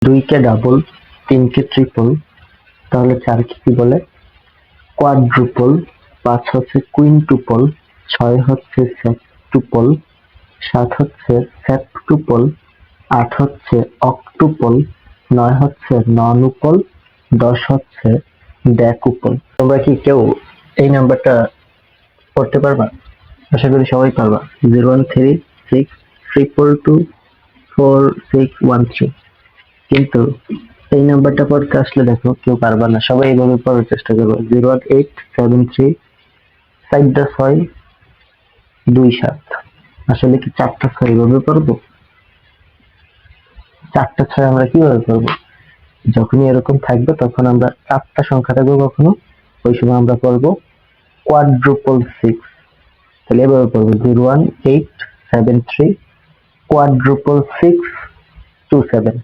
দুইকে ডাবল, তিনকে ট্রিপল, তাহলে চারকে কি বলে? কোয়াড্রুপল। পাঁচ হচ্ছে কুইনটুপল, ছয় হচ্ছে সেক্সটুপল, সাত হচ্ছে সেপ্টুপল, আট হচ্ছে অক্টুপল, নয় হচ্ছে ননুপল, 10 হচ্ছে ডেকুপল। তোমরা কি কেউ এই নাম্বারটা করতে পারবা? আশা করি সবাই পারবা। 01363224613। কিন্তু এই নাম্বারটা পড়তে আসলে দেখো কেউ পারবা না, সবাই এইভাবে পড়ার চেষ্টা করবো। 01873 4 6 2 7। আসলে কি 4টা 6 এইভাবে পড়বো? 4টা 6 আমরা কিভাবে পড়বো? যখনই এরকম থাকবে তখন আমরা 4টা সংখ্যা থাকবো কখনো, ওই সময় আমরা পড়বো কোয়াড্রুপল সিক্স। তাহলে এভাবে পড়বো 01873 quadruple 627।